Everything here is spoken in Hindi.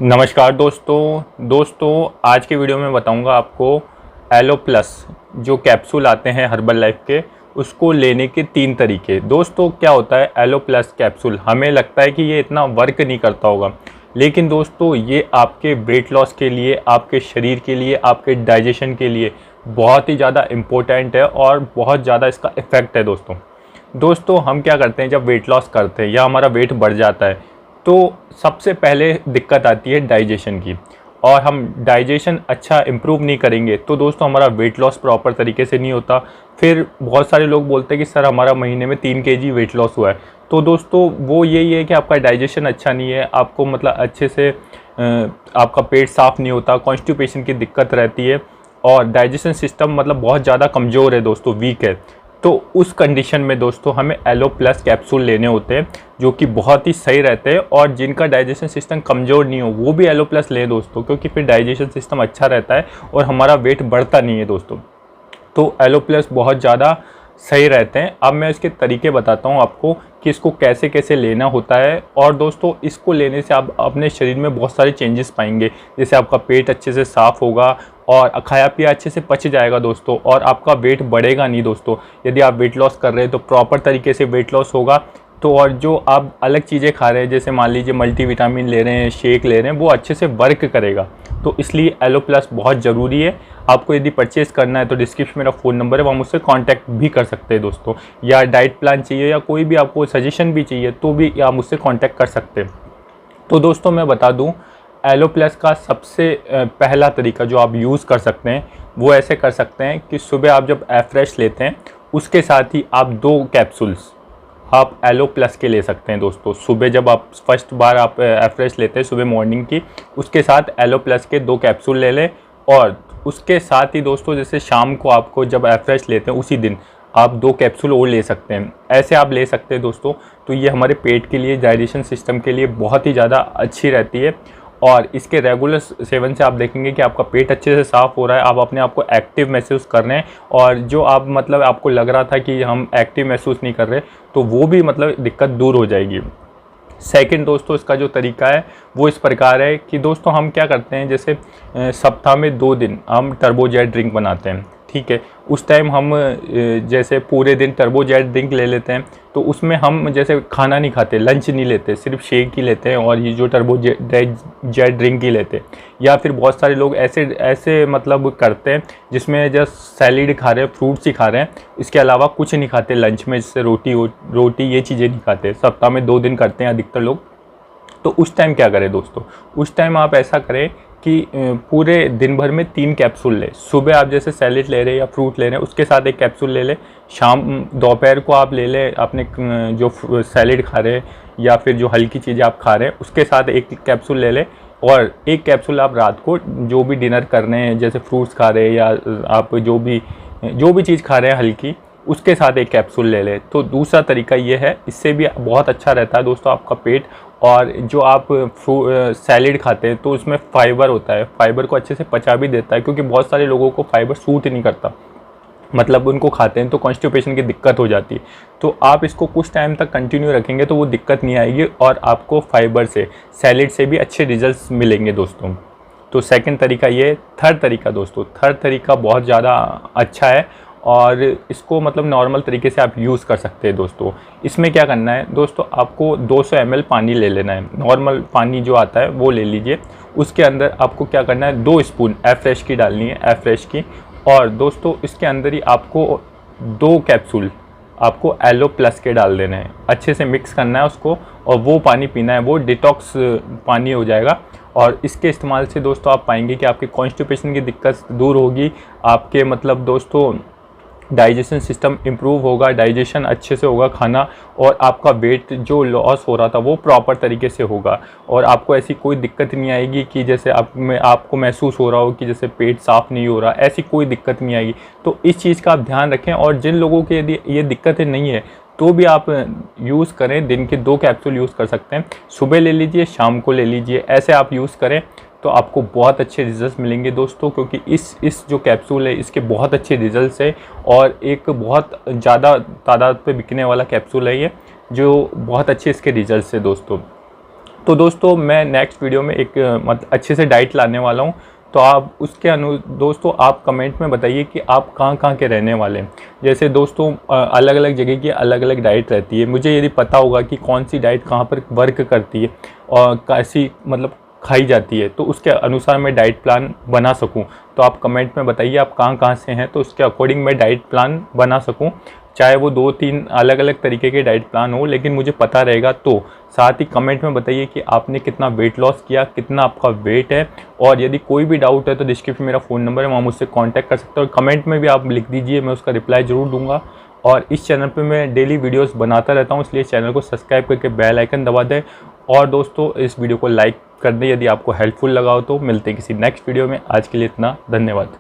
नमस्कार दोस्तों आज के वीडियो में बताऊंगा आपको एलो प्लस जो कैप्सूल आते हैं हर्बल लाइफ के उसको लेने के 3 तरीके। दोस्तों क्या होता है एलो प्लस कैप्सूल, हमें लगता है कि ये इतना वर्क नहीं करता होगा, लेकिन दोस्तों ये आपके वेट लॉस के लिए, आपके शरीर के लिए, आपके डाइजेशन के लिए बहुत ही ज़्यादा इम्पोर्टेंट है और बहुत ज़्यादा इसका इफ़ेक्ट है। दोस्तों हम क्या करते हैं जब वेट लॉस करते हैं या हमारा वेट बढ़ जाता है तो सबसे पहले दिक्कत आती है डाइजेशन की, और हम डाइजेशन अच्छा इम्प्रूव नहीं करेंगे तो दोस्तों हमारा वेट लॉस प्रॉपर तरीके से नहीं होता। फिर बहुत सारे लोग बोलते हैं कि सर हमारा महीने में 3 kg वेट लॉस हुआ है। तो दोस्तों वो यही है कि आपका डाइजेशन अच्छा नहीं है, आपको मतलब अच्छे से आपका पेट साफ़ नहीं होता, कॉन्स्टिपेशन की दिक्कत रहती है और डाइजेशन सिस्टम मतलब बहुत ज़्यादा कमज़ोर है दोस्तों, वीक है। तो उस कंडीशन में दोस्तों हमें एलो प्लस कैप्सूल लेने होते हैं जो कि बहुत ही सही रहते हैं, और जिनका डाइजेशन सिस्टम कमज़ोर नहीं हो वो भी एलो प्लस लें दोस्तों, क्योंकि फिर डाइजेशन सिस्टम अच्छा रहता है और हमारा वेट बढ़ता नहीं है दोस्तों। तो एलो प्लस बहुत ज़्यादा सही रहते हैं। अब मैं इसके तरीके बताता हूँ आपको कि इसको कैसे कैसे लेना होता है। और दोस्तों इसको लेने से आप अपने शरीर में बहुत सारे चेंजेस पाएंगे, जैसे आपका पेट अच्छे से साफ़ होगा और खाया पिया अच्छे से पच जाएगा दोस्तों, और आपका वेट बढ़ेगा नहीं दोस्तों। यदि आप वेट लॉस कर रहे हैं तो प्रॉपर तरीके से वेट लॉस होगा। तो और जो आप अलग चीज़ें खा रहे हैं, जैसे मान लीजिए मल्टीविटामिन ले रहे हैं, शेक ले रहे हैं, वो अच्छे से वर्क करेगा। तो इसलिए एलो प्लस बहुत ज़रूरी है। आपको यदि परचेज़ करना है तो डिस्क्रिप्शन में मेरा फ़ोन नंबर है, वहाँ मुझसे कांटेक्ट भी कर सकते हैं दोस्तों, या डाइट प्लान चाहिए या कोई भी आपको सजेशन भी चाहिए तो भी आप मुझसे कांटेक्ट कर सकते हैं। तो दोस्तों मैं बता दूं, एलो प्लस का सबसे पहला तरीका जो आप यूज़ कर सकते हैं वो ऐसे कर सकते हैं कि सुबह आप जब एफ्रेश लेते हैं उसके साथ ही आप 2 कैप्सूल्स आप एलो प्लस के ले सकते हैं दोस्तों। सुबह जब आप फर्स्ट बार आप एफ्रेश लेते हैं सुबह मॉर्निंग की, उसके साथ एलो प्लस के 2 कैप्सूल ले लें। और उसके साथ ही दोस्तों जैसे शाम को आपको जब एफ्रेश लेते हैं उसी दिन आप 2 कैप्सूल और ले सकते हैं, ऐसे आप ले सकते हैं दोस्तों। तो ये हमारे पेट के लिए, डाइजेशन सिस्टम के लिए बहुत ही ज़्यादा अच्छी रहती है, और इसके रेगुलर सेवन से आप देखेंगे कि आपका पेट अच्छे से साफ़ हो रहा है, आप अपने आप को एक्टिव महसूस कर रहे हैं, और जो आप मतलब आपको लग रहा था कि हम एक्टिव महसूस नहीं कर रहे तो वो भी मतलब दिक्कत दूर हो जाएगी। सेकंड दोस्तों इसका जो तरीका है वो इस प्रकार है कि दोस्तों हम क्या करते हैं, जैसे सप्ताह में 2 दिन हम टर्बोजेट ड्रिंक बनाते हैं, ठीक है। उस टाइम हम जैसे पूरे दिन टर्बोजेट ड्रिंक ले लेते हैं, तो उसमें हम जैसे खाना नहीं खाते, लंच नहीं लेते, सिर्फ शेक ही लेते हैं और ये जो टर्बोजेट ड्रिंक ही लेते हैं। या फिर बहुत सारे लोग ऐसे मतलब करते हैं जिसमें जस्ट सैलिड खा रहे हैं, फ्रूट्स ही खा रहे हैं, इसके अलावा कुछ नहीं खाते लंच में, जैसे रोटी ये चीज़ें नहीं खाते। सप्ताह में 2 दिन करते हैं अधिकतर लोग। तो उस टाइम क्या करें दोस्तों, उस टाइम आप ऐसा करें कि पूरे दिन भर में 3 कैप्सूल लें। सुबह आप जैसे सैलेड ले रहे हैं या फ्रूट ले रहे हैं उसके साथ 1 कैप्सूल ले लें, शाम दोपहर को आप ले लें अपने जो सैलेड खा रहे हैं या फिर जो हल्की चीज़ें आप खा रहे हैं उसके साथ 1 कैप्सूल ले लें, और 1 कैप्सूल आप रात को जो भी डिनर कर रहे हैं, जैसे फ्रूट्स खा रहे हैं या आप जो भी चीज़ खा रहे हैं हल्की, उसके साथ 1 कैप्सूल ले लें। तो दूसरा तरीका ये है, इससे भी बहुत अच्छा रहता है दोस्तों आपका पेट। और जो आप सैलेड खाते हैं तो उसमें फाइबर होता है, फाइबर को अच्छे से पचा भी देता है, क्योंकि बहुत सारे लोगों को फाइबर सूट नहीं करता, मतलब उनको खाते हैं तो कॉन्स्टिपेशन की दिक्कत हो जाती है। तो आप इसको कुछ टाइम तक कंटिन्यू रखेंगे तो वो दिक्कत नहीं आएगी, और आपको फाइबर से, सैलेड से भी अच्छे रिजल्ट्स मिलेंगे दोस्तों। तो सेकंड तरीका ये। थर्ड तरीका दोस्तों, थर्ड तरीका बहुत ज़्यादा अच्छा है और इसको मतलब नॉर्मल तरीके से आप यूज़ कर सकते हैं दोस्तों। इसमें क्या करना है दोस्तों, आपको 200 ml पानी ले लेना है, नॉर्मल पानी जो आता है वो ले लीजिए। उसके अंदर आपको क्या करना है, 2 स्पून एफ्रेश की डालनी है, एफ्रेश की। और दोस्तों इसके अंदर ही आपको 2 कैप्सूल आपको एलो प्लस के डाल देने हैं, अच्छे से मिक्स करना है उसको, और वो पानी पीना है, वो डिटॉक्स पानी हो जाएगा। और इसके इस्तेमाल से दोस्तों आप पाएंगे कि आपकी कॉन्स्टिपेशन की दिक्कत दूर होगी, आपके मतलब दोस्तों डाइजेशन सिस्टम इम्प्रूव होगा, डाइजेशन अच्छे से होगा खाना, और आपका वेट जो लॉस हो रहा था वो प्रॉपर तरीके से होगा, और आपको ऐसी कोई दिक्कत नहीं आएगी कि जैसे आपको महसूस हो रहा हो कि जैसे पेट साफ़ नहीं हो रहा, ऐसी कोई दिक्कत नहीं आएगी। तो इस चीज़ का आप ध्यान रखें, और जिन लोगों के यदि ये दिक्कतें नहीं है तो भी आप यूज़ करें, दिन के 2 कैप्सूल यूज़ कर सकते हैं, सुबह ले लीजिए, शाम को ले लीजिए, ऐसे आप यूज़ करें तो आपको बहुत अच्छे रिजल्ट्स मिलेंगे दोस्तों। क्योंकि इस जो कैप्सूल है इसके बहुत अच्छे रिजल्ट्स है, और एक बहुत ज़्यादा तादाद पे बिकने वाला कैप्सूल है ये, जो बहुत अच्छे इसके रिजल्ट्स है दोस्तों। तो दोस्तों मैं नेक्स्ट वीडियो में एक अच्छे से डाइट लाने वाला हूँ। तो आप उसके दोस्तों आप कमेंट में बताइए कि आप कहाँ के रहने वाले हैं। जैसे दोस्तों अलग अलग जगह की अलग अलग डाइट रहती है, मुझे यदि पता होगा कि कौन सी डाइट कहाँ पर वर्क करती है और कैसी मतलब खाई जाती है, तो उसके अनुसार मैं डाइट प्लान बना सकूं। तो आप कमेंट में बताइए आप कहाँ से हैं, तो उसके अकॉर्डिंग मैं डाइट प्लान बना सकूं। चाहे वो 2-3 अलग अलग तरीके के डाइट प्लान हो, लेकिन मुझे पता रहेगा। तो साथ ही कमेंट में बताइए कि आपने कितना वेट लॉस किया, कितना आपका वेट है। और यदि कोई भी डाउट है तो डिस्क्रिप्शन में मेरा फ़ोन नंबर है, वहाँ मुझसे कांटेक्ट कर सकते हो। और कमेंट में भी आप लिख दीजिए, मैं उसका रिप्लाई ज़रूर दूंगा। और इस चैनल पे मैं डेली वीडियोस बनाता रहता हूँ, इसलिए चैनल को सब्सक्राइब करके बेल आइकन दबा दें। और दोस्तों इस वीडियो को लाइक कर दें यदि आपको हेल्पफुल लगा हो। तो मिलते हैं किसी नेक्स्ट वीडियो में, आज के लिए इतना, धन्यवाद।